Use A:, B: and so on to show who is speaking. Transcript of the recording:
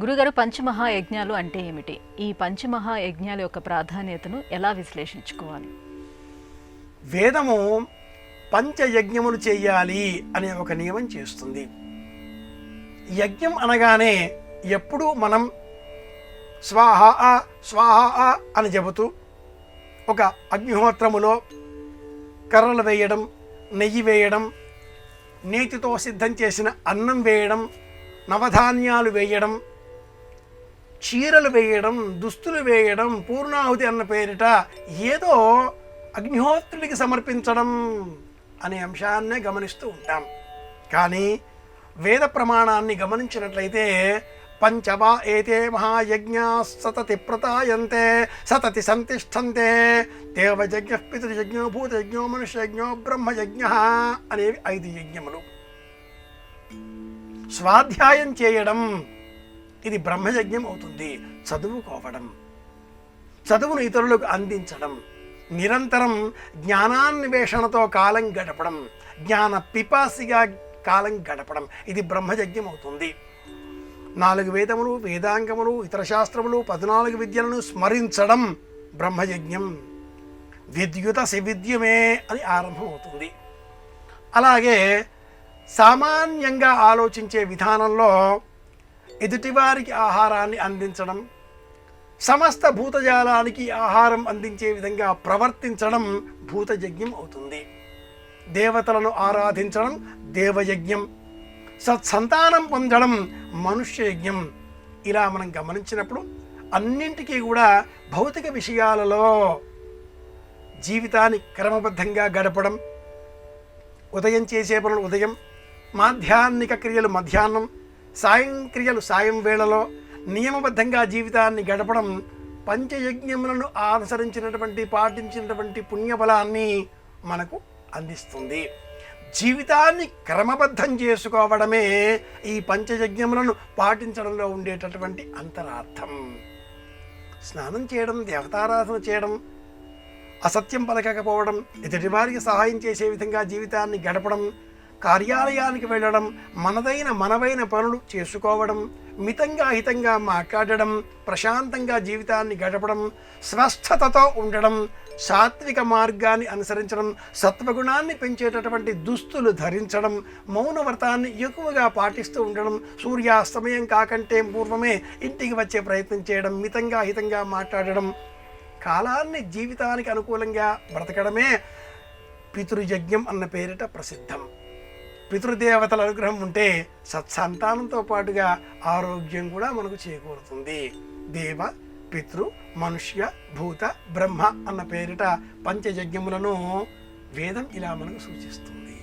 A: గురుగారు, పంచమహాయజ్ఞాలు అంటే ఏమిటి? ఈ పంచమహాయజ్ఞాల యొక్క ప్రాధాన్యతను ఎలా విశ్లేషించుకోవాలి?
B: వేదము పంచయజ్ఞములు చేయాలి అనే ఒక నియమం చేస్తుంది. యజ్ఞం అనగానే ఎప్పుడూ మనం స్వాహ స్వాహ అని చెబుతూ ఒక అగ్నిహోత్రములో కర్రలు వేయడం, నెయ్యి వేయడం, నేతితో సిద్ధం చేసిన అన్నం వేయడం, నవధాన్యాలు వేయడం, చీరలు వేయడం, దుస్తులు వేయడం, పూర్ణాహుతి అన్న పేరిట ఏదో అగ్నిహోత్రుడికి సమర్పించడం అనే అంశాన్నే గమనిస్తూ ఉంటాం. కానీ వేద ప్రమాణాన్ని గమనించినట్లయితే పంచవా ఏతే మహాయజ్ఞా సతతి ప్రతాయంతే సతతి సంతిష్టంతే దేవయజ్ఞ, పితృయజ్ఞో, భూతయజ్ఞో, మనుష్యయజ్ఞో, బ్రహ్మయజ్ఞ అనేవి 5 యజ్ఞములు. స్వాధ్యాయం చేయడం ఇది బ్రహ్మయజ్ఞం అవుతుంది. చదువుకోవడం, చదువును ఇతరులకు అందించడం, నిరంతరం జ్ఞానాన్వేషణతో కాలం గడపడం, జ్ఞాన పిపాసిగా కాలం గడపడం ఇది బ్రహ్మయజ్ఞం అవుతుంది. 4 వేదములు, వేదాంగములు, ఇతర శాస్త్రములు, 14 విద్యలను స్మరించడం బ్రహ్మయజ్ఞం. విద్యుత సివిద్యమే అని ఆరంభం అవుతుంది. అలాగే సామాన్యంగా ఆలోచించే విధానంలో ఎదుటివారికి ఆహారాన్ని అందించడం, సమస్త భూతజాలానికి ఆహారం అందించే విధంగా ప్రవర్తించడం భూతయజ్ఞం అవుతుంది. దేవతలను ఆరాధించడం దేవయజ్ఞం, సత్సంతానం పొందడం మనుష్యయజ్ఞం. ఇలా మనం గమనించినప్పుడు అన్నింటికీ కూడా భౌతిక విషయాలలో జీవితాన్ని క్రమబద్ధంగా గడపడం, ఉదయం చేసే పనులు ఉదయం, మాధ్యాహ్నిక క్రియలు మధ్యాహ్నం, సాయం క్రియలు సాయం వేళలో నియమబద్ధంగా జీవితాన్ని గడపడం పంచయజ్ఞములను అనుసరించినటువంటి పాటించినటువంటి పుణ్యబలాన్ని మనకు అందిస్తుంది. జీవితాన్ని క్రమబద్ధం చేసుకోవడమే ఈ పంచయజ్ఞములను పాటించడంలో ఉండేటటువంటి అంతరార్థం. స్నానం చేయడం, దేవతారాధన చేయడం, అసత్యం పలకకపోవడం, ఎదుటివారికి సహాయం చేసే విధంగా జీవితాన్ని గడపడం, కార్యాలయానికి వెళ్ళడం, మనవైన పనులు చేసుకోవడం, మితంగా హితంగా మాట్లాడడం, ప్రశాంతంగా జీవితాన్ని గడపడం, స్వస్థతతో ఉండడం, సాత్విక మార్గాన్ని అనుసరించడం, సత్వగుణాన్ని పెంచేటటువంటి దుస్తులు ధరించడం, మౌనవ్రతాన్ని ఎక్కువగా పాటిస్తూ ఉండడం, సూర్యాస్తమయం కాకంటే పూర్వమే ఇంటికి వచ్చే ప్రయత్నం చేయడం, మితంగా హితంగా మాట్లాడడం, కాలాన్ని జీవితానికి అనుకూలంగా బ్రతకడమే పితృయజ్ఞం అన్న పేరిట ప్రసిద్ధం. పితృదేవతల అనుగ్రహం ఉంటే సత్సంతానంతో పాటుగా ఆరోగ్యం కూడా మనకు చేకూరుతుంది. దేవ, పితృ, మనుష్య, భూత, బ్రహ్మ అన్న పేరిట పంచయజ్ఞములను వేదం ఇలా మనకు సూచిస్తుంది.